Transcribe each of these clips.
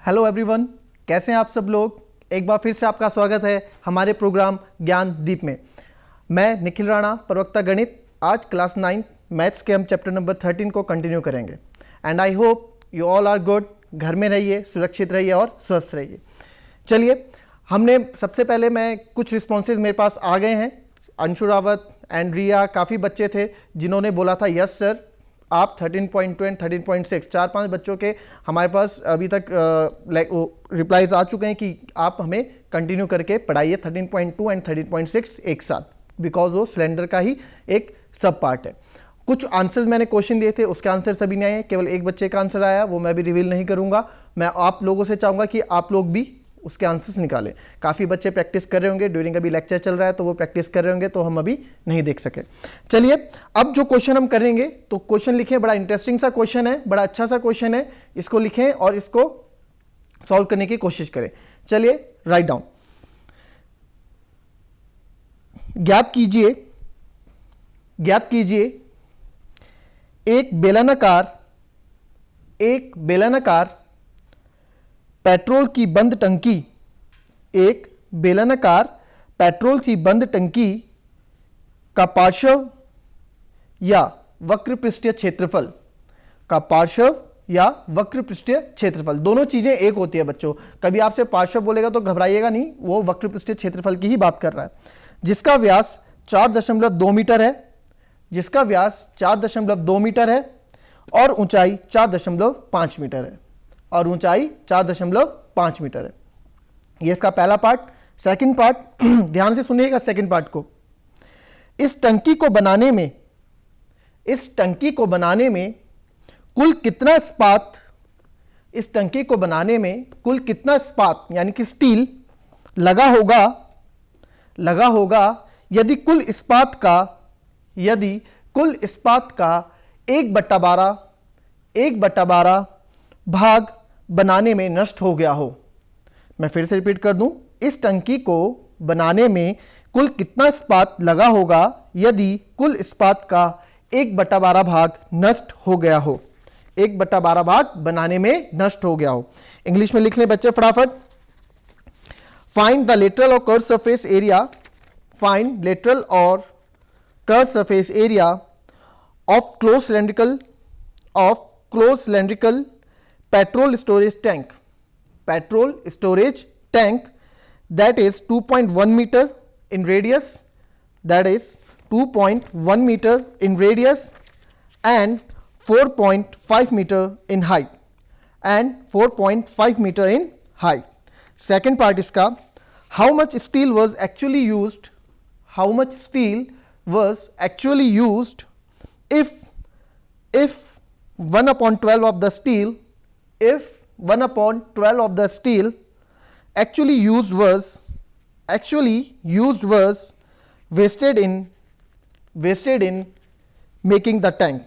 Hello everyone, कैसे हैं आप सब लोग। एक बार फिर से आपका स्वागत है हमारे प्रोग्राम ज्ञान दीप में। मैं निखिल राणा, प्रवक्ता गणित। आज क्लास 9 मैथ्स के हम चैप्टर नंबर 13 को कंटिन्यू करेंगे and I hope you all are good. घर में रहिए, सुरक्षित रहिए और स्वस्थ रहिए। चलिए, हमने सबसे पहले मैं कुछ रिस्पॉन्सेज मेरे पास आ गए हैं। अंशु रावत एंड रिया, काफ़ी बच्चे थे जिन्होंने बोला था यस सर आप 13.2 एंड 13.6 4-5 बच्चों के हमारे पास अभी तक रिप्लाईज आ चुके हैं कि आप हमें कंटिन्यू करके पढ़ाइए 13.2 एंड 13.6 एक साथ, बिकॉज वो सिलेंडर का ही एक सब पार्ट है। कुछ आंसर्स मैंने क्वेश्चन दिए थे, उसके आंसर सभी नहीं आए, केवल एक बच्चे का आंसर आया, वो मैं भी रिवील नहीं करूंगा। मैं आप लोगों से चाहूँगा कि आप लोग भी उसके आंसर्स निकालें। काफ़ी बच्चे प्रैक्टिस कर रहे होंगे, ड्यूरिंग अभी लेक्चर चल रहा है तो वो प्रैक्टिस कर रहे होंगे, तो हम अभी नहीं देख सके। चलिए, अब जो क्वेश्चन हम करेंगे तो क्वेश्चन लिखें। बड़ा इंटरेस्टिंग सा क्वेश्चन है, बड़ा अच्छा सा क्वेश्चन है। इसको लिखें और इसको सॉल्व करने की कोशिश करें। चलिए, राइट डाउन। ज्ञात कीजिए एक बेलनाकार पेट्रोल की बंद टंकी, एक बेलनाकार पेट्रोल की बंद टंकी का पार्श्व या वक्र पृष्ठीय क्षेत्रफल का पार्श्व या वक्र पृष्ठीय क्षेत्रफल, दोनों चीजें एक होती है बच्चों। कभी आपसे पार्श्व बोलेगा तो घबराइएगा नहीं, वो वक्र पृष्ठीय क्षेत्रफल की ही बात कर रहा है। जिसका व्यास 4.2 मीटर है, जिसका व्यास 4.2 मीटर है और ऊंचाई 4.5 मीटर है, और ऊंचाई 4.5 मीटर है। ये इसका पहला पार्ट। सेकंड पार्ट, ध्यान से सुनिएगा सेकंड पार्ट को। इस टंकी को बनाने में कुल कितना इस्पात यानी कि स्टील लगा होगा यदि कुल इस्पात का 1/12 भाग बनाने में नष्ट हो गया हो। मैं फिर से रिपीट कर दूं, इस टंकी को बनाने में कुल कितना इस्पात लगा होगा यदि कुल इस्पात का 1/12 भाग नष्ट हो गया हो। 1/12 भाग बनाने में नष्ट हो गया हो। इंग्लिश में लिख लें बच्चे फटाफट। फाइंड द लेटरल और curve surface area, find lateral और curve surface area of close cylindrical petrol storage tank that is 2.1 meter in radius, and 4.5 meter in height, second part इसका, how much steel was actually used if 1/12 of the steel actually used was wasted in making the tank,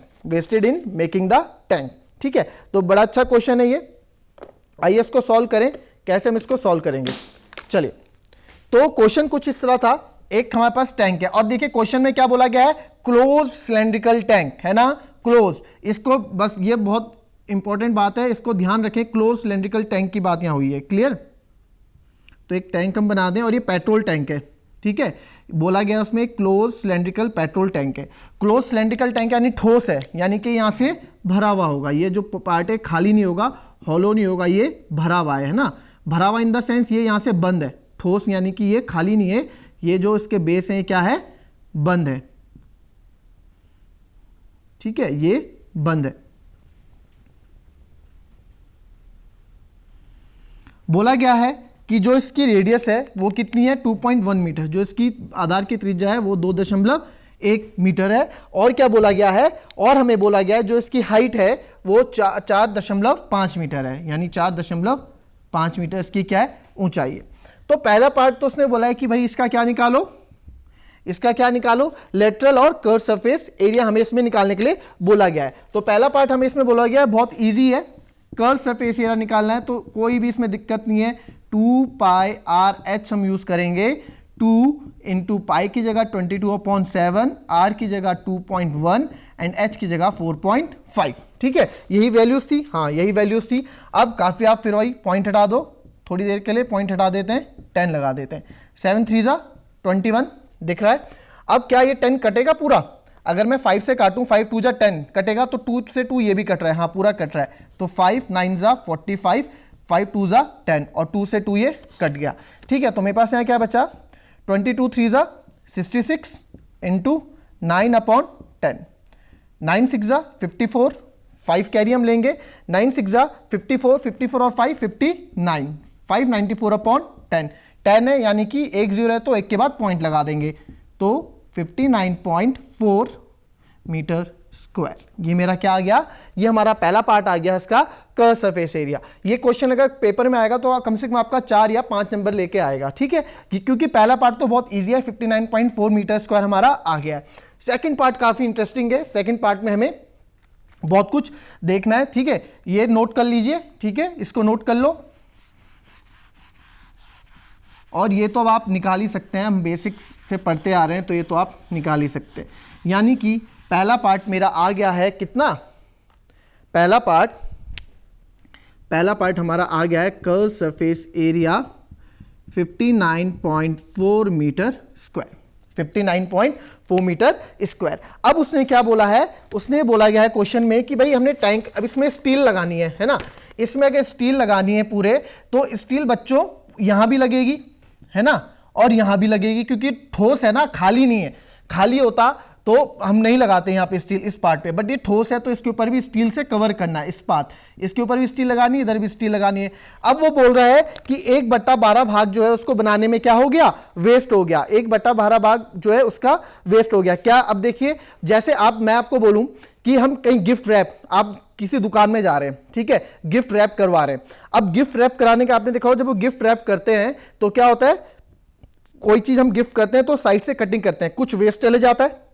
ठीक है। तो बड़ा अच्छा question है ये। आइए इसको सॉल्व करें। कैसे हम इसको सॉल्व करेंगे, चलिए। तो क्वेश्चन कुछ इस तरह था। एक हमारे पास टैंक है और देखिए क्वेश्चन में क्या बोला गया है, क्लोज सिलेंड्रिकल टैंक, है ना, क्लोज। इसको बस, ये बहुत इंपॉर्टेंट बात है, इसको ध्यान रखें। क्लोज सिलेंड्रिकल टैंक की बात यहां हुई है, क्लियर। तो एक टैंक हम बना दें और ये पेट्रोल टैंक है, ठीक है। बोला गया उसमें क्लोज सिलेंड्रिकल पेट्रोल टैंक है। क्लोज सिलेंड्रिकल टैंक यानी ठोस है, यानी कि यहां से भरा हुआ होगा। ये जो पार्ट है खाली नहीं होगा, हॉलो नहीं होगा, ये भरा हुआ है ना। भरा हुआ इन द सेंस ये यहां से बंद है। ठोस यानी कि ये खाली नहीं है, ये जो इसके बेस है क्या है, बंद है, ठीक है, ये बंद है। बोला गया है कि जो इसकी रेडियस है वो कितनी है, 2.1 मीटर। जो इसकी आधार की त्रिज्या है वो 2.1 मीटर है। और क्या बोला गया है, और हमें बोला गया है जो इसकी हाइट है वो 4.5 मीटर है, यानी 4.5 मीटर इसकी क्या है, ऊंचाई है। तो पहला पार्ट तो उसने बोला है कि भाई इसका क्या निकालो, लेटरल और कर्व सरफेस एरिया हमें इसमें निकालने के लिए बोला गया है। तो पहला पार्ट हमें इसमें बोला गया है, बहुत इजी है, कर्व सरफेस एरिया निकालना है। तो कोई भी इसमें दिक्कत नहीं है, 2πr/h हम यूज करेंगे। 2 × पाई की जगह 22/7, r की जगह 2.1 एंड h की जगह 4.5। ठीक है, यही वैल्यूज थी, हाँ यही वैल्यूज थी। अब काफ़ी आप फिर वही पॉइंट हटा दो, थोड़ी देर के लिए पॉइंट हटा देते हैं, 10 लगा देते हैं। 7 3 जा 21 दिख रहा है। अब क्या ये 10 कटेगा पूरा? अगर मैं 5 से काटूं, 5 2 जा 10 कटेगा, तो 2 से 2 ये भी कट रहा है, हाँ पूरा कट रहा है। तो 5 9 जा 45, 5 2 जा 10 और 2 से 2 ये कट गया। ठीक है, तो मेरे पास यहाँ क्या बचा? 22 3 जा 66 इंटू 9/10, 9 6 जा 54, 5 कैरी हम लेंगे, 9 6 जा 54, 54 और 5 59, 594/10, 10 है यानी कि 1 0 है तो 1 के बाद पॉइंट लगा देंगे, तो 59.4 मीटर स्क्वायर। ये मेरा क्या आ गया? ये हमारा पहला पार्ट आ गया इसका कर्व सरफेस एरिया। ये क्वेश्चन अगर पेपर में आएगा तो कम से कम आपका 4 या 5 नंबर लेके आएगा। ठीक है, क्योंकि पहला पार्ट तो बहुत इजी है, 59.4 मीटर स्क्वायर हमारा आ गया है। सेकंड पार्ट काफी इंटरेस्टिंग है, सेकंड पार्ट में हमें बहुत कुछ देखना है। ठीक है, ये नोट कर लीजिए, ठीक है, इसको नोट कर लो, और ये तो अब आप निकाल ही सकते हैं, हम बेसिक्स से पढ़ते आ रहे हैं तो ये तो आप निकाल ही सकते हैं। यानी कि पहला पार्ट मेरा आ गया है कितना? पहला पार्ट हमारा आ गया है curve surface area 59.4 meter square, 59.4 meter square. अब उसने क्या बोला है? उसने बोला गया है क्वेश्चन में कि भाई हमने टैंक, अब इसमें स्टील लगानी है ना, इसमें अगर स्टील लगानी है पूरे, तो स्टील बच्चों यहां भी लगेगी है ना, और यहां भी लगेगी, क्योंकि ठोस है ना, खाली नहीं है। खाली होता तो हम नहीं लगाते यहाँ पे स्टील इस पार्ट पे, बट ये ठोस है तो इसके ऊपर भी स्टील से कवर करना है, इस पार्ट, इसके ऊपर भी स्टील लगानी है, इधर भी स्टील लगानी है। अब वो बोल रहा है कि 1/12 भाग जो है उसको बनाने में क्या हो गया? वेस्ट हो गया। 1/12 भाग जो है उसका वेस्ट हो गया। क्या? अब देखिए, जैसे मैं आपको बोलूं कि हम कहीं गिफ्ट रैप, आप किसी दुकान में जा रहे हैं, ठीक है, गिफ्ट रैप करवा रहे हैं। अब गिफ्ट रैप कराने का आपने देखा हो, जब वो गिफ्ट रैप करते हैं तो क्या होता है, कोई चीज हम गिफ्ट करते हैं तो साइड से कटिंग करते हैं, कुछ वेस्ट चले जाता है,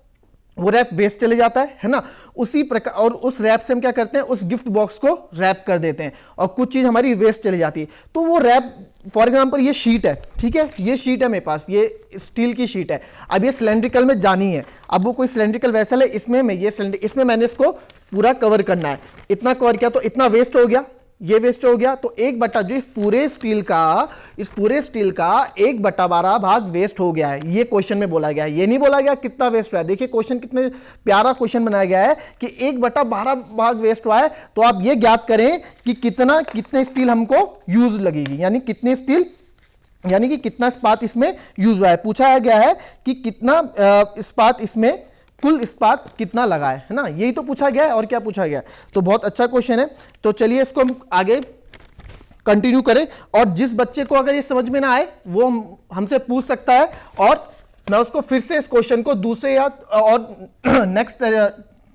वो रैप वेस्ट चले जाता है ना, उसी प्रकार, और उस रैप से हम क्या करते हैं, उस गिफ्ट बॉक्स को रैप कर देते हैं और कुछ चीज हमारी वेस्ट चली जाती है। तो वो रैप, फॉर एग्जांपल ये शीट है, ठीक है, ये शीट है मेरे पास, ये स्टील की शीट है। अब ये सिलेंड्रिकल में जानी है, अब वो कोई सिलेंड्रिकल वेसल है, इसमें मैंने इसको पूरा कवर करना है। इतना कवर किया तो इतना वेस्ट हो गया, ये वेस्ट हो गया, तो 1/, जो इस पूरे स्टील का 1/12 भाग वेस्ट हो गया है। ये क्वेश्चन में बोला गया है, ये नहीं बोला गया कितना वेस्ट हुआ है। देखिए क्वेश्चन कितने प्यारा क्वेश्चन बनाया गया है कि 1/12 भाग वेस्ट हुआ है, तो आप ये ज्ञात करें कि कितने स्टील हमको यूज लगेगी, यानी कि कितना इस्पात इसमें यूज हुआ है। पूछा गया है कि कितना इस्पात इसमें, कुल इस्पात कितना लगा है ना, यही तो पूछा गया है, और क्या पूछा गया है। तो बहुत अच्छा क्वेश्चन है। तो चलिए इसको हम आगे कंटिन्यू करें, और जिस बच्चे को अगर ये समझ में ना आए वो हमसे पूछ सकता है, और मैं उसको फिर से इस क्वेश्चन को दूसरे या और नेक्स्ट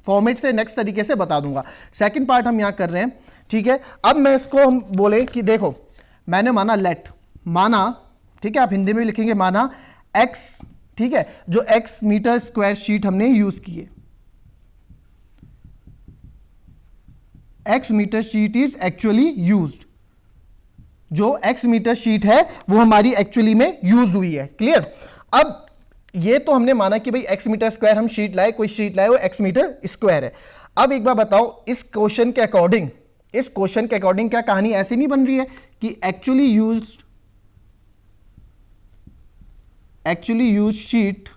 फॉर्मेट से, नेक्स्ट तरीके से बता दूंगा। सेकंड पार्ट हम यहां कर रहे हैं, ठीक है। अब मैं इसको हम बोले कि देखो, मैंने माना, ठीक है, आप हिंदी में लिखेंगे माना x, ठीक है, जो x मीटर स्क्वायर शीट हमने यूज की है, x meter sheet is actually used, जो x मीटर शीट है वो हमारी एक्चुअली में यूज हुई है। क्लियर? अब ये तो हमने माना कि भाई x मीटर स्क्वायर हम शीट लाए, कोई शीट लाए वो x मीटर स्क्वायर है। अब एक बार बताओ, इस क्वेश्चन के अकॉर्डिंग क्या कहानी ऐसी नहीं बन रही है कि एक्चुअली यूज शीट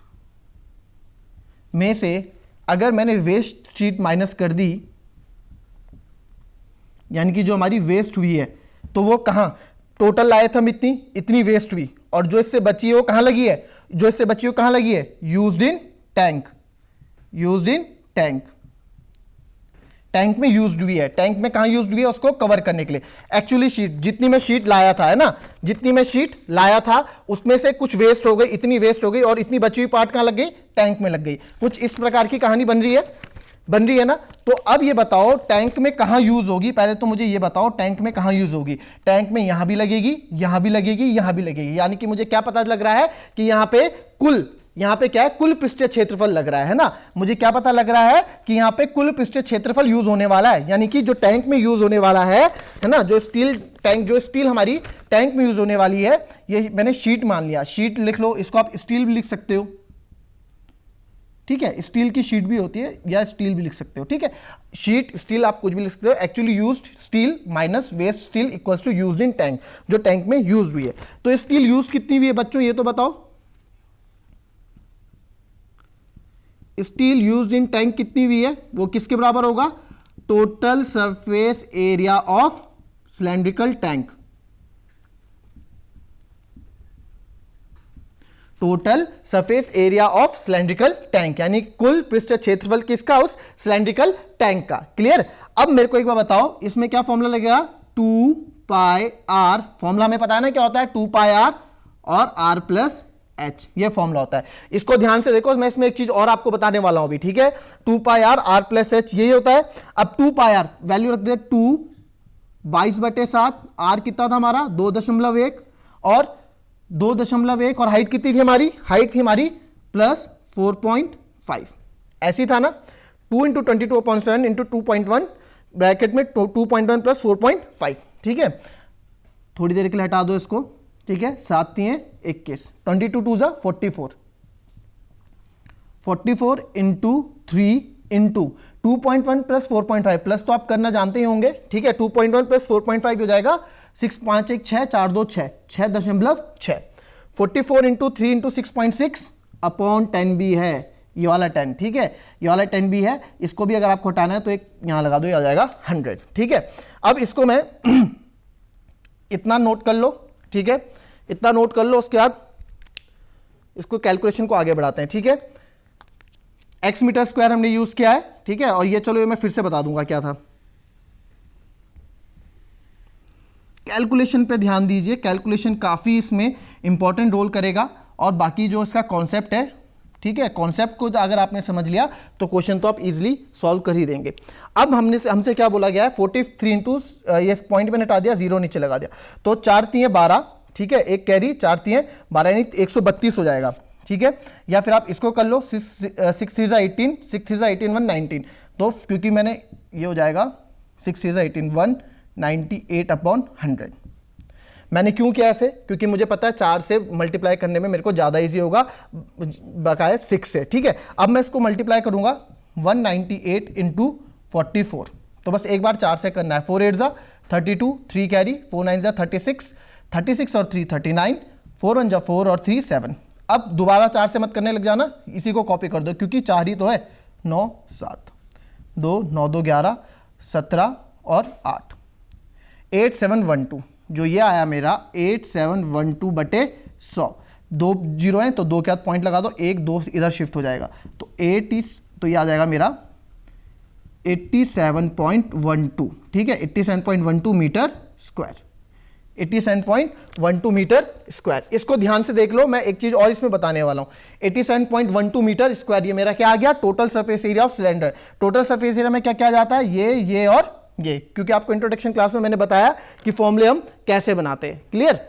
में से अगर मैंने वेस्ट शीट माइनस कर दी, यानी कि जो हमारी वेस्ट हुई है, तो वो कहां टोटल लाए थे हम, इतनी वेस्ट हुई, और जो इससे बची है वो कहां लगी है, यूज्ड इन टैंक, टैंक में यूज्ड हुई है। टैंक में कहां यूज्ड हुई है, उसको कवर करने के लिए। एक्चुअली शीट, जितनी मैं शीट लाया था, है ना, जितनी मैं शीट लाया था उसमें से कुछ वेस्ट हो गई, इतनी वेस्ट हो गई, और इतनी बची हुई पार्ट कहां लग गई, टैंक में लग गई। कुछ इस प्रकार की कहानी बन रही है ना। तो अब ये बताओ टैंक में कहां यूज होगी, पहले तो मुझे ये बताओ टैंक में कहां यूज होगी। टैंक में यहां भी लगेगी, यहां भी लगेगी, यहां भी लगेगी, यानी कि मुझे क्या पता लग रहा है कि यहां पे क्या है, कुल पृष्ठीय क्षेत्रफल लग रहा है ना। मुझे क्या पता लग रहा है कि यहां पे कुल पृष्ठीय क्षेत्रफल यूज होने वाला है, यानी कि जो टैंक में यूज होने वाला है ना, जो स्टील हमारी टैंक में यूज होने वाली है, ये मैंने शीट मान लिया, शीट लिख लो, इसको आप स्टील भी लिख सकते हो, ठीक है, स्टील की शीट भी होती है या स्टील भी लिख सकते हो, ठीक है, शीट स्टील आप कुछ भी लिख सकते हो। Actually used steel minus waste steel equals to used in tank, जो टैंक में यूज हुई है। तो स्टील यूज कितनी हुई है बच्चों, ये तो बताओ, स्टील यूज्ड इन टैंक कितनी हुई है, वो किसके बराबर होगा, total surface area of cylindrical tank, total surface area of cylindrical tank, यानी कुल पृष्ठ क्षेत्रफल किसका, उस सिलेंड्रिकल टैंक का। क्लियर। अब मेरे को एक बार बताओ, इसमें क्या फॉर्मूला लगेगा, 2 पाई आर, फॉर्मूला हमें पता है ना क्या होता है, 2 पाई आर और आर प्लस एच, ये फॉर्मूला होता है। इसको ध्यान से देखो, मैं इसमें एक चीज और आपको बताने वाला हूं भी, ठीक है, 2 pi are are plus H यही होता है। अब 2 पाई आर वैल्यू रख दे 2, 22/7, आर कितना था हमारा 2.1 और 2.1 और हाइट कितनी थी हमारी, हाइट थी हमारी प्लस 4.5, ऐसी था ना, 2 × 22/7 × 2.1 ब्रैकेट में 2.1 प्लस 4.5, ठीक है। थोड़ी देर के लिए हटा दो इसको, ठीक है, 7 × 21, 22 2 = 44, 44 × 3 × 2.1 प्लस 4.5, प्लस तो आप करना जानते ही होंगे, ठीक है, 2.1 प्लस 4.5 हो जाएगा 6, 5 1 6, 4 2 6, 6.6, 44 × 3 × 6.6 अपॉन 10 भी है, ये वाला 10, ठीक है, ये वाला 10 भी है, इसको भी अगर आपको हटाना है तो एक यहां लगा दो, ये आ जाएगा 100, ठीक है। अब इसको मैं इतना नोट कर लो, ठीक है, इतना नोट कर लो, उसके बाद इसको कैलकुलेशन को आगे बढ़ाते हैं, ठीक है। एक्स मीटर स्क्वायर हमने यूज किया है, ठीक है, और ये चलो ये मैं फिर से बता दूंगा क्या था। कैलकुलेशन पे ध्यान दीजिए, कैलकुलेशन काफी इसमें इंपॉर्टेंट रोल करेगा, और बाकी जो इसका कॉन्सेप्ट है, ठीक है, कॉन्सेप्ट को अगर आपने समझ लिया तो क्वेश्चन तो आप इजीली सॉल्व कर ही देंगे। अब हमसे क्या बोला गया है, 43 इंटू, ये पॉइंट मैंने हटा दिया, 0 नीचे लगा दिया, तो 4 × 3 = 12, ठीक है, एक कैरी, 4 × 3 = 12 यानी 132 हो जाएगा, ठीक है। या फिर आप इसको कर लो, 6 3 = 18, 6 3 = 18 119, तो क्योंकि मैंने ये हो जाएगा 6 3 = 18 198/100। मैंने क्यों किया ऐसे, क्योंकि मुझे पता है 4 से मल्टीप्लाई करने में मेरे को ज़्यादा इजी होगा बकाया 6 से, ठीक है। अब मैं इसको मल्टीप्लाई करूंगा 198 × 44, तो बस एक बार 4 से करना है, 4 8 = 32, 3 कैरी, 4 9 = 36, 36 और 3 39, 4 1 = 4 और 3 7। अब दोबारा 4 से मत करने लग जाना, इसी को कॉपी कर दो, क्योंकि 4 ही तो है, 9 7 2 9 2 11 17 और 8, 8712, जो ये आया मेरा 8712/100, 2 0 हैं तो 2 के बाद पॉइंट लगा दो, 1 2 इधर शिफ्ट हो जाएगा, तो 80, तो ये आ जाएगा मेरा 87.12, ठीक है, 87.12 मीटर स्क्वायर, 87.12 मीटर स्क्वायर। इसको ध्यान से देख लो, मैं एक चीज और इसमें बताने वाला हूं, 87.12 मीटर स्क्वायर, ये मेरा क्या आ गया, total surface area of cylinder. Total surface area में क्या क्या जाता है, ये और ये, क्योंकि आपको इंट्रोडक्शन क्लास में मैंने बताया कि फॉर्मूले हम कैसे बनाते हैं। क्लियर।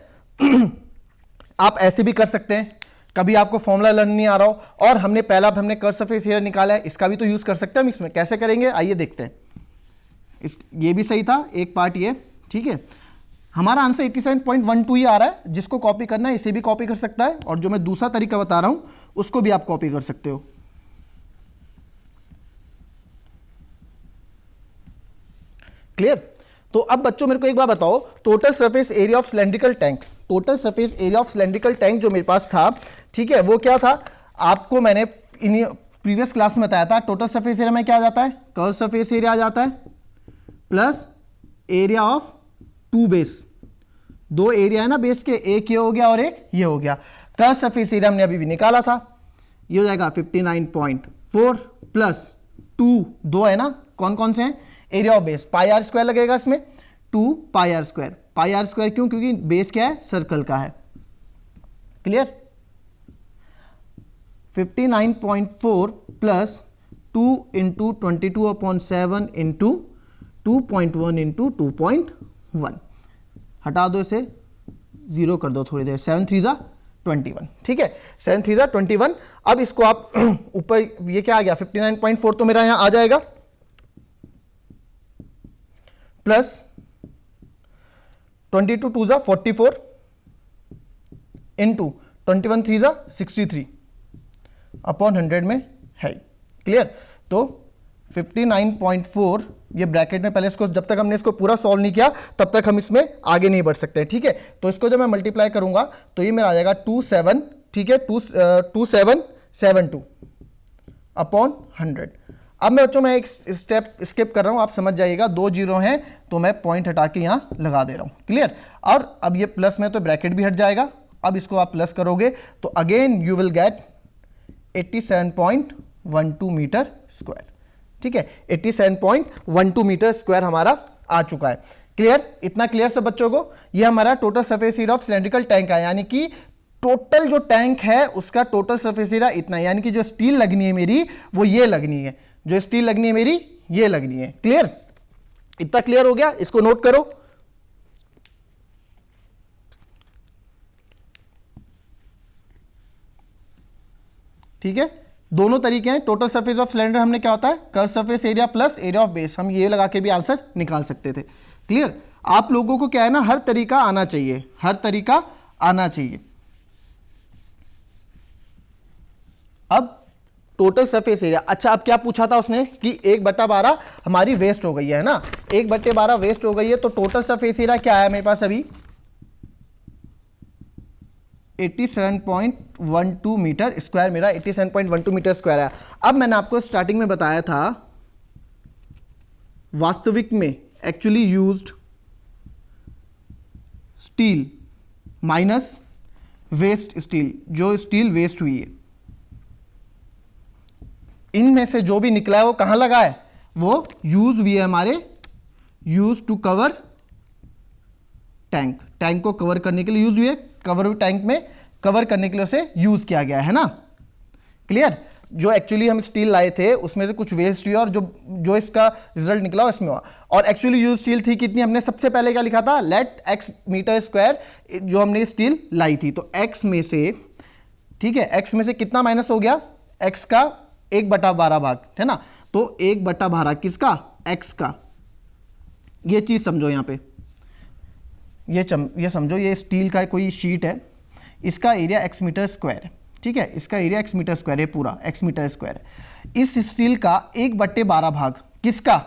आप ऐसे भी कर सकते हैं, कभी आपको फॉर्मूला लर्न नहीं आ रहा हो और हमने कर्व सरफेस एरिया निकाला है, इसका भी तो यूज कर सकते हैं हम इसमें। कैसे करेंगे आइए देखते हैं। ये भी सही था, एक पार्ट ये, ठीक है। हमारा आंसर 87.12 ही आ रहा है, जिसको कॉपी करना है इसे भी कॉपी कर सकता है, और जो मैं दूसरा तरीका बता रहा हूं उसको भी आप कॉपी कर सकते हो। क्लियर। तो अब बच्चों मेरे को एक बार बताओ, total surface area of cylindrical tank, total surface area of cylindrical tank जो मेरे पास था, ठीक है, वो क्या था, आपको मैंने प्रीवियस क्लास में बताया था। टोटल सरफेस एरिया में क्या आ जाता है, कर्व सरफेस एरिया आ जाता है plus area of 2 base, 2 area है ना बेस के, एक ये हो गया और एक ये हो गया। कर्व सरफेस एरिया हमने अभी भी निकाला था, ये हो जाएगा 59.4 प्लस 2, 2 है ना, कौन कौन से हैं, area of base, pi r square लगेगा इसमें, 2 pi r square. Pi r square क्यों, क्योंकि बेस क्या है, सर्कल का है। क्लियर। 59.4 प्लस 2 × 22/7 × 2.1 × 2.1, हटा दो इसे, 0 कर दो थोड़ी देर, 7 3 = 21, ठीक है, 7 3 = 21। अब इसको आप ऊपर ये क्या आ गया, 59.4 तो मेरा यहां आ जाएगा, प्लस 22 2 = 44 इंटू 21 3 = 63 अपॉन 100 में है। क्लियर? तो 59.4 ये ब्रैकेट में, पहले इसको जब तक हमने इसको पूरा सॉल्व नहीं किया तब तक हम इसमें आगे नहीं बढ़ सकते। ठीक है, तो इसको जब मैं मल्टीप्लाई करूंगा तो ये मेरा आ जाएगा 27, ठीक है, 2772 अपॉन 100। अब मैं बच्चों मैं एक स्टेप स्किप कर रहा हूं, आप समझ जाइएगा, 2 जीरो हैं तो मैं पॉइंट हटा के यहां लगा दे रहा हूं। क्लियर? और अब ये प्लस में तो ब्रैकेट भी हट जाएगा। अब इसको आप प्लस करोगे तो again you will get 87.12 meter square. ठीक है, 87.12 मीटर स्क्वायर हमारा आ चुका है। क्लियर? इतना क्लियर सब बच्चों को? ये हमारा total surface area of cylindrical tank है, यानी कि टोटल जो टैंक है उसका टोटल सरफेस एरिया इतना है, यानी कि जो स्टील लगनी है मेरी वो ये लगनी है, जो स्टील लगनी है मेरी ये लगनी है। क्लियर? इतना क्लियर हो गया? इसको नोट करो। ठीक है, दोनों तरीके हैं। टोटल सरफेस ऑफ सिलेंडर हमने क्या होता है, curve surface area plus area of base, हम ये लगा के भी आंसर निकाल सकते थे। क्लियर? आप लोगों को क्या है ना, हर तरीका आना चाहिए, हर तरीका आना चाहिए। अब टोटल सरफेस एरिया, अच्छा अब क्या पूछा था उसने कि 1/12 हमारी वेस्ट हो गई है ना, 1/12 वेस्ट हो गई है, तो टोटल सरफेस एरिया क्या है मेरे पास अभी 87.12 मीटर स्क्वायर, मेरा 87.12 मीटर स्क्वायर है। अब मैंने आपको स्टार्टिंग में बताया था वास्तविक में actually used steel minus waste steel, जो स्टील वेस्ट हुई है इनमें से जो भी निकला है वो कहां लगा है, वो यूज हुई है हमारे, use to cover tank, tank को कवर करने के लिए यूज हुई है, कवर टैंक में कवर करने के लिए उसे यूज किया गया है ना। क्लियर? जो एक्चुअली हम स्टील लाए थे उसमें से कुछ वेस्ट हुई और जो इसका रिजल्ट निकला इसमें हुआ। और एक्चुअली यूज स्टील थी कितनी, हमने सबसे पहले क्या लिखा था, लेट एक्स मीटर स्क्वायर, जो हमने स्टील लाई थी, तो एक्स में से, ठीक है, एक्स में से कितना माइनस हो गया, एक्स का 1/12 भाग है ना, तो 1/12 किसका, एक्स का। ये चीज समझो यहां पे, ये समझो ये स्टील का कोई शीट है, इसका एरिया एक्स मीटर स्क्वायर है। ठीक है, इसका एरिया एक्स मीटर स्क्वायर है, पूरा एक्स मीटर स्क्वायर है। इस स्टील का 1/12 भाग किसका,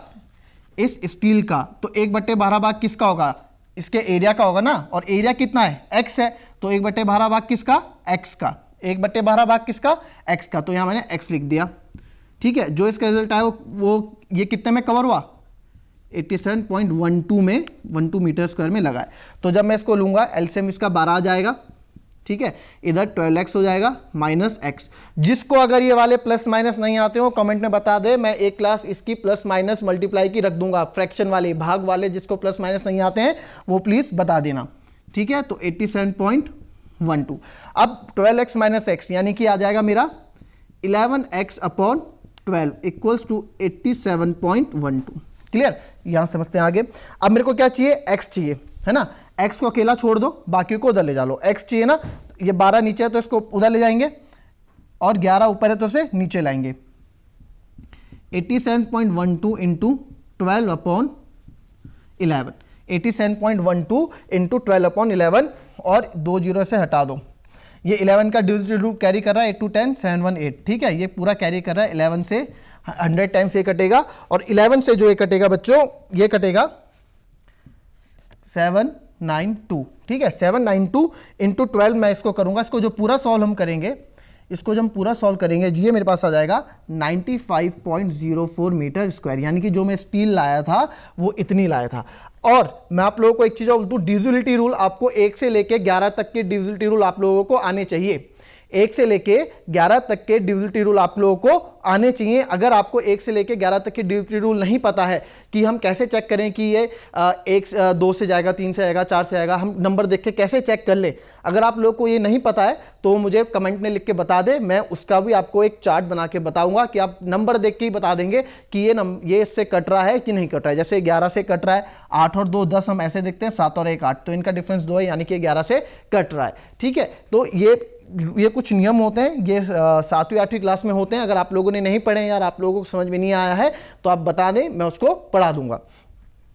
इस स्टील का, तो 1/12 भाग किसका होगा, इसके एरिया का होगा ना, और एरिया कितना है, एक्स है, तो 1/12 भाग किसका, एक्स का, 1/12 भाग किसका, एक्स का, तो यहां मैंने एक्स लिख दिया। ठीक है, जो इसका रिजल्ट आया वो ये कितने में कवर हुआ, 87.12 में, 12 मीटर स्क्वायर में लगा है। तो जब मैं इसको लूंगा एलसीएम इसका 12 आ जाएगा। ठीक है, इधर 12x हो जाएगा माइनस एक्स। जिसको अगर ये वाले प्लस माइनस नहीं आते हो कमेंट में बता दे, मैं एक क्लास इसकी प्लस माइनस मल्टीप्लाई की रख दूंगा, फ्रैक्शन वाले, भाग वाले, जिसको प्लस माइनस नहीं आते हैं वो प्लीज बता देना। ठीक है, तो 87.12, अब 12x माइनस एक्स यानी कि आ जाएगा मेरा 11x upon 12 equals to 87.12। Clear? यहां समझते हैं आगे। अब मेरे को क्या चाहिए, x चाहिए, है ना, x को अकेला छोड़ दो, बाकी को उधर ले जा लो। x चाहिए ना, ये 12 नीचे है तो इसको उधर ले जाएंगे, और 11 ऊपर है तो इसे नीचे लाएंगे। 87.12 इंटू 12 अपॉन 11, 87.12 इंटू 12 अपॉन 11, और 2 जीरो से हटा दो। ये 11 का डिविजिबल रूट कैरी कर रहा है, 8 2 10 718। ठीक है, ये पूरा कैरी कर रहा है, 11 से 100 टाइम्स ये कटेगा, और 11 से जो ये कटेगा बच्चों, ये कटेगा 792। ठीक है, 792 इंटू 12 मैं इसको करूंगा, इसको जो पूरा सॉल्व हम करेंगे, इसको जब हम पूरा सॉल्व करेंगे ये मेरे पास आ जाएगा 95.04 मीटर स्क्वायर, यानी कि जो मैं स्टील लाया था वो इतनी लाया था। और मैं आप लोगों को एक चीज और बोलूं, डिविजिबिलिटी रूल आपको 1 से लेके 11 तक के डिविजिबिलिटी रूल आप लोगों को आने चाहिए। 1 से लेके 11 तक के डिविजिबिलिटी रूल आप लोगों को आने चाहिए। अगर आपको 1 से लेके 11 तक के डिविजिबिलिटी रूल नहीं पता है कि हम कैसे चेक करें कि ये 2 से जाएगा, 3 से जाएगा, 4 से जाएगा, हम नंबर देख के कैसे चेक कर ले, अगर आप लोगों को ये नहीं पता है तो मुझे कमेंट में लिख के बता दे, मैं उसका भी आपको एक चार्ट बना के बताऊंगा कि आप नंबर देख के ही बता देंगे कि ये इससे कट रहा है कि नहीं कट रहा है। जैसे 11 से कट रहा है, 8 और 2 10 हम ऐसे देखते हैं, 7 और 1 8, तो इनका डिफरेंस 2 है, यानी कि 11 से कट रहा है। ठीक है, तो ये कुछ नियम होते हैं, ये 7वीं 8वीं क्लास में होते हैं। अगर आप लोगों ने नहीं पढ़े यार, आप लोगों को समझ में नहीं आया है तो आप बता दें, मैं उसको पढ़ा दूंगा।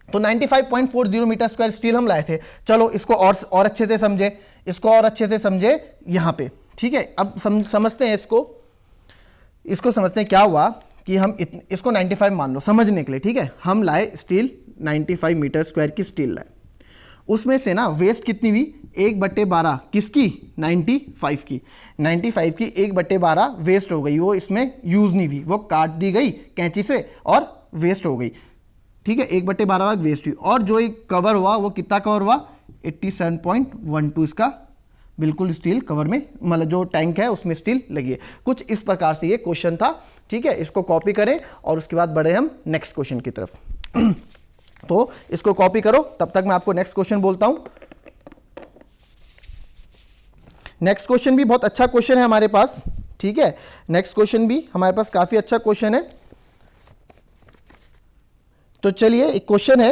तो 95.40 मीटर स्क्वायर स्टील हम लाए थे। चलो इसको और अच्छे से समझे, इसको और अच्छे से समझे यहाँ पे। ठीक है, अब समझते हैं इसको। इसको समझते हैं क्या हुआ कि हम इसको 95 मान लो समझने के लिए, ठीक है। हम लाए स्टील 95 मीटर स्क्वायर की स्टील लाए, उसमें से ना वेस्ट कितनी हुई 1/12 किसकी 95 की, 95 की 1/12 वेस्ट हो गई, वो इसमें यूज नहीं हुई, वो काट दी गई कैंची से और वेस्ट हो गई, ठीक है। 1/12 वेस्ट हुई और जो एक कवर हुआ वो कितना कवर हुआ 87.12 इसका बिल्कुल स्टील कवर में, मतलब जो टैंक है उसमें स्टील लगी है। कुछ इस प्रकार से ये क्वेश्चन था, ठीक है। इसको कॉपी करें और उसके बाद बढ़े हम नेक्स्ट क्वेश्चन की तरफ। तो इसको कॉपी करो, तब तक मैं आपको नेक्स्ट क्वेश्चन बोलता हूं। नेक्स्ट क्वेश्चन भी बहुत अच्छा क्वेश्चन है हमारे पास, ठीक है। नेक्स्ट क्वेश्चन भी हमारे पास काफी अच्छा क्वेश्चन है। तो चलिए एक क्वेश्चन है,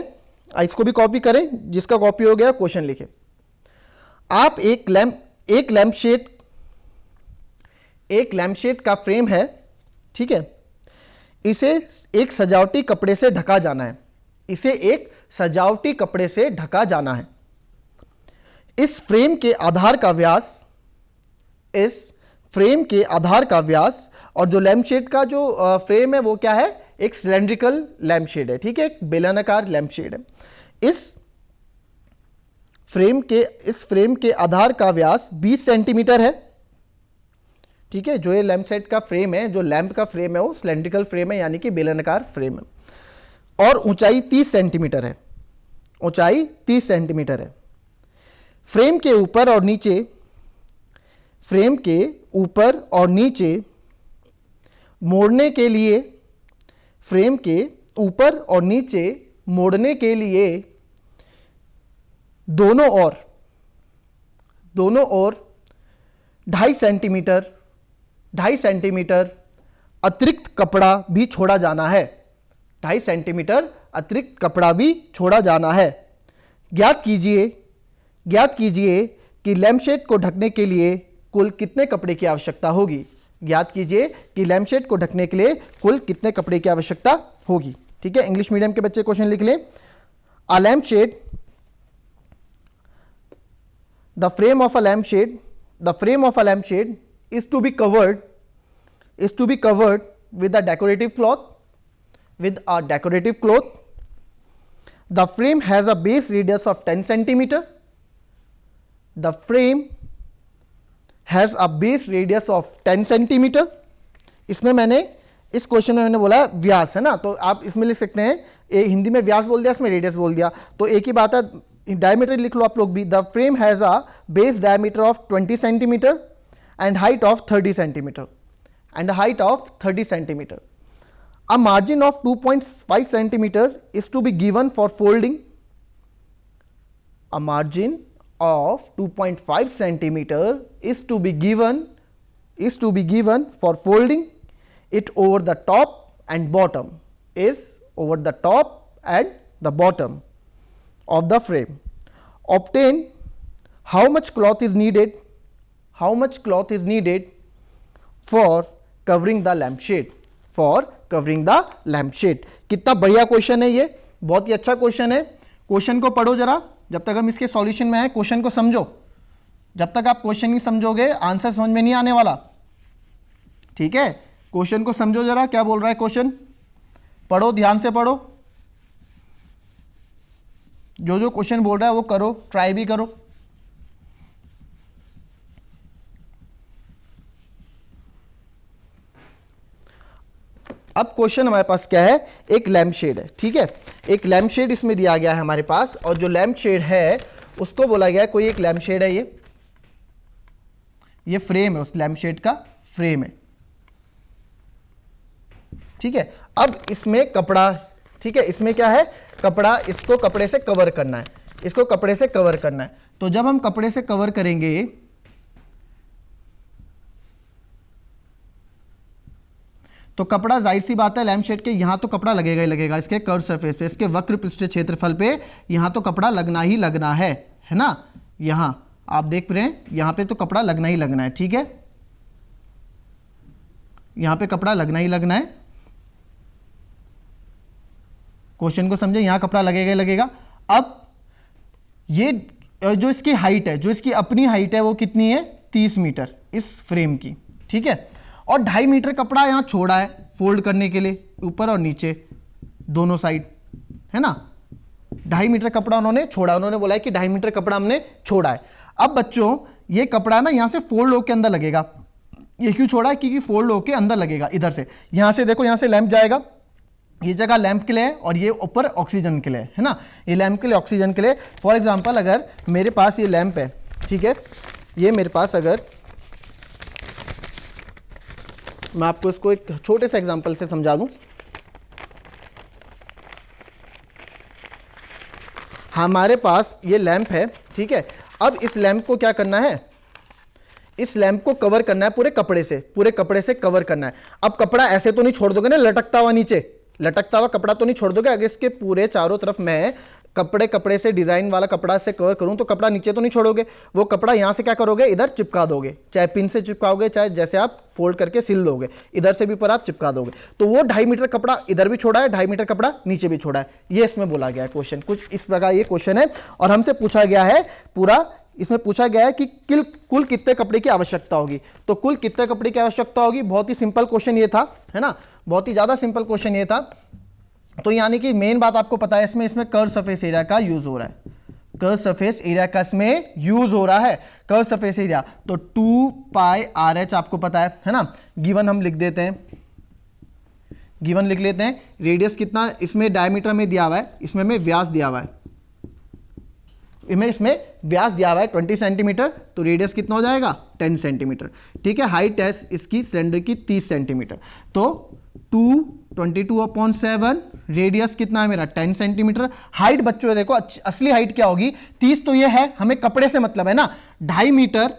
इसको भी कॉपी करें, जिसका कॉपी हो गया क्वेश्चन लिखे। आप एक लैम्पशेड का फ्रेम है, ठीक है, इसे एक सजावटी कपड़े से ढका जाना है, इसे एक सजावटी कपड़े से ढका जाना है। इस फ्रेम के आधार का व्यास और जो लैम्पशेड का जो फ्रेम है वो क्या है, एक सिलेंड्रिकल लैम्पशेड है, ठीक है, एक बेलनाकार लैम्पशेड है। इस फ्रेम के आधार का व्यास 20 सेंटीमीटर है, ठीक है। जो ये लैम्पशेड का फ्रेम है, जो लैंप का फ्रेम है वो सिलेंड्रिकल फ्रेम है, यानी कि बेलनाकार फ्रेम है, और ऊंचाई 30 सेंटीमीटर है, ऊंचाई 30 सेंटीमीटर है। फ्रेम के ऊपर और नीचे मोड़ने के लिए, फ्रेम के ऊपर और नीचे मोड़ने के लिए दोनों ओर 2.5 सेंटीमीटर अतिरिक्त कपड़ा भी छोड़ा जाना है, 2.5 सेंटीमीटर अतिरिक्त कपड़ा भी छोड़ा जाना है। ज्ञात कीजिए कि लैम्पशेड को ढकने के लिए कुल कितने कपड़े की आवश्यकता होगी। ज्ञात कीजिए कि लैम्पशेड को ढकने के लिए कुल कितने कपड़े की आवश्यकता होगी, ठीक है। इंग्लिश मीडियम के बच्चे क्वेश्चन लिख लें। अ लैम्पशेड, the frame of a lampshade is to be covered with a decorative cloth. The frame has a base radius of 10 centimeter. The frame has a base radius of 10 centimeter. इसमें मैंने इस question में मैंने बोला व्यास है ना, तो आप इसमें लिख सकते हैं, हिंदी में व्यास बोल दिया, इसमें रेडियस बोल दिया, तो एक ही बात है। डायमीटर लिख लो आप लोग भी। The frame has a base diameter of 20 centimetre and height of 30 centimetre A margin of 2.5 centimeter is to be given for folding. A margin of 2.5 centimeter is to be given for folding it over the top and bottom of the frame. Obtain how much cloth is needed for covering the lampshade. कितना बढ़िया question है ये, बहुत ही अच्छा question है। Question को पढ़ो जरा, जब तक हम इसके सॉल्यूशन में हैं क्वेश्चन को समझो। जब तक आप क्वेश्चन नहीं समझोगे आंसर समझ में नहीं आने वाला, ठीक है। क्वेश्चन को समझो जरा, क्या बोल रहा है क्वेश्चन, पढ़ो, ध्यान से पढ़ो, जो क्वेश्चन बोल रहा है वो करो, ट्राई भी करो। अब क्वेश्चन हमारे पास क्या है, एक लैम्प शेड है, ठीक है। एक लैम्प शेड इसमें दिया गया है हमारे पास, और जो लैम्प शेड है उसको बोला गया है, कोई एक लैम्प शेड है, ये फ्रेम है, उस लैम्प शेड का फ्रेम है, ठीक है। अब इसमें कपड़ा, ठीक है, इसमें क्या है, कपड़ा, इसको कपड़े से कवर करना है, इसको कपड़े से कवर करना है। तो जब हम कपड़े से कवर करेंगे तो कपड़ा, जाहिर सी बात है, लैम्प शेड के यहां तो कपड़ा लगेगा ही लगेगा, इसके कर्व सरफेस पे, इसके वक्र पृष्ठ क्षेत्रफल पे यहां तो कपड़ा लगना ही लगना है ना। यहां आप देख रहे हैं, यहां पे तो कपड़ा लगना ही लगना है, ठीक है, यहां पे कपड़ा लगना ही लगना है। क्वेश्चन को समझे, यहां कपड़ा लगेगा ही लगेगा। अब ये जो इसकी हाइट है, जो इसकी अपनी हाइट है वो कितनी है, 30 मीटर इस फ्रेम की, ठीक है। और 2.5 मीटर कपड़ा यहाँ छोड़ा है फोल्ड करने के लिए, ऊपर और नीचे दोनों साइड, है ना। 2.5 मीटर कपड़ा उन्होंने छोड़ा, उन्होंने बोला है कि 2.5 मीटर कपड़ा हमने छोड़ा है। अब बच्चों ये कपड़ा ना यहाँ से फोल्ड होके अंदर लगेगा, ये क्यों छोड़ा है, क्योंकि फोल्ड होके अंदर लगेगा इधर से। यहाँ से देखो, यहाँ से लैंप जाएगा, ये जगह लैंप के लिए है और ये ऊपर ऑक्सीजन के लिए है ना, ये लैंप के लिए ऑक्सीजन के लिए। फॉर एग्जांपल अगर मेरे पास ये लैंप है, ठीक है, ये मेरे पास, अगर मैं आपको इसको एक छोटे से एग्जांपल से समझा दूं, हमारे पास ये लैंप है, ठीक है। अब इस लैंप को क्या करना है, इस लैंप को कवर करना है पूरे कपड़े से, पूरे कपड़े से कवर करना है। अब कपड़ा ऐसे तो नहीं छोड़ दोगे ना, लटकता हुआ नीचे, लटकता हुआ कपड़ा तो नहीं छोड़ दोगे। अगर इसके पूरे चारों तरफ मैं कपड़े से डिजाइन वाला कपड़ा से कवर करूं तो कपड़ा नीचे तो नहीं छोड़ोगे, वो कपड़ा यहां से क्या करोगे, इधर चिपका दोगे, चाहे पिन से चिपकाओगे, चाहे जैसे आप फोल्ड करके सिल दोगे, इधर से भी ऊपर आप चिपका दोगे। तो वो 2.5 मीटर कपड़ा इधर भी छोड़ा है, 2.5 मीटर कपड़ा नीचे भी छोड़ा है। ये इसमें बोला गया है क्वेश्चन, कुछ इस प्रकार ये क्वेश्चन है। और हमसे पूछा गया है पूरा, इसमें पूछा गया है कि कुल कितने कपड़े की आवश्यकता होगी। तो कुल कितने कपड़े की आवश्यकता होगी, बहुत ही सिंपल क्वेश्चन ये था, है ना, बहुत ही ज्यादा सिंपल क्वेश्चन ये था। तो यानी कि मेन बात आपको पता है, इसमें कर्व सरफेस एरिया का यूज हो रहा है, कर्व सरफेस एरिया का इसमें यूज हो रहा है, कर्व सरफेस एरिया। तो 2 पाई RH आपको पता है ना। गिवन हम लिख देते हैं, गिवन लिख लेते हैं। रेडियस कितना इसमें डायमीटर में दिया हुआ है, इसमें में व्यास दिया हुआ है, इसमें व्यास दिया हुआ है 20 सेंटीमीटर, तो रेडियस कितना हो जाएगा 10 सेंटीमीटर, ठीक है। हाइट है इसकी सिलेंडर की 30 सेंटीमीटर, तो 22/7, रेडियस कितना है मेरा 10 सेंटीमीटर। हाइट बच्चों देखो असली हाइट क्या होगी, 30 तो ये है, हमें कपड़े से मतलब है ना, 2.5 मीटर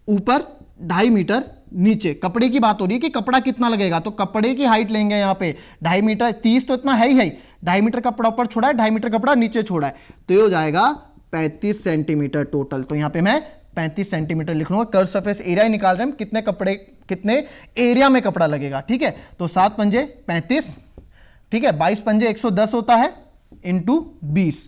ऊपर 2.5 मीटर नीचे, कपड़े की बात हो रही है कि कपड़ा कितना लगेगा, तो कपड़े की हाइट लेंगे यहाँ पे 2.5 मीटर, 30 तो इतना है ही है, 2.5 मीटर कपड़ा ऊपर छोड़ा है, 2.5 मीटर कपड़ा नीचे छोड़ा है, तो ये हो जाएगा 35 सेंटीमीटर टोटल। तो यहाँ पे मैं 35 सेंटीमीटर लिख लूंगा। कर्व सरफेस एरिया ही निकाल रहे हैं, कितने कपड़े, कितने एरिया में कपड़ा लगेगा, ठीक है। तो 7 पंजे 35, ठीक है, 22 पंजे 110 होता है, इंटू 20,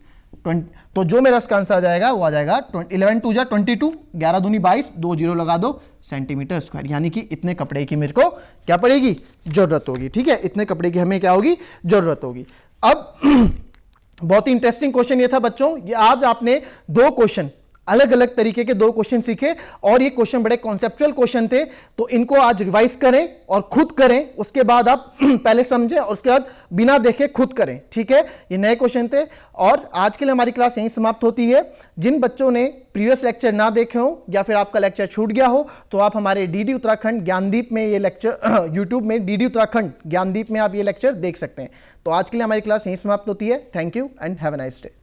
तो जो मेरा इसका आंसर आ जाएगा वो आ जाएगा 11 2 जा 22, 11 दूनी 22, 2 जीरो लगा दो, सेंटीमीटर स्क्वायर। यानी कि इतने कपड़े की मेरे को क्या पड़ेगी, जरूरत होगी, ठीक है, इतने कपड़े की हमें क्या होगी, जरूरत होगी। अब बहुत ही इंटरेस्टिंग क्वेश्चन ये था बच्चों, ये आज आपने 2 क्वेश्चन, अलग अलग तरीके के 2 क्वेश्चन सीखे, और ये क्वेश्चन बड़े कॉन्सेप्चुअल क्वेश्चन थे, तो इनको आज रिवाइज करें और खुद करें, उसके बाद आप पहले समझें और उसके बाद बिना देखे खुद करें, ठीक है। ये नए क्वेश्चन थे और आज के लिए हमारी क्लास यहीं समाप्त होती है। जिन बच्चों ने प्रीवियस लेक्चर ना देखे हो या फिर आपका लेक्चर छूट गया हो, तो आप हमारे DD उत्तराखंड ज्ञानदीप में ये लेक्चर यूट्यूब में DD उत्तराखंड ज्ञानदीप में आप ये लेक्चर देख सकते हैं। तो आज के लिए हमारी क्लास यहीं समाप्त होती है। Thank you and have a nice day.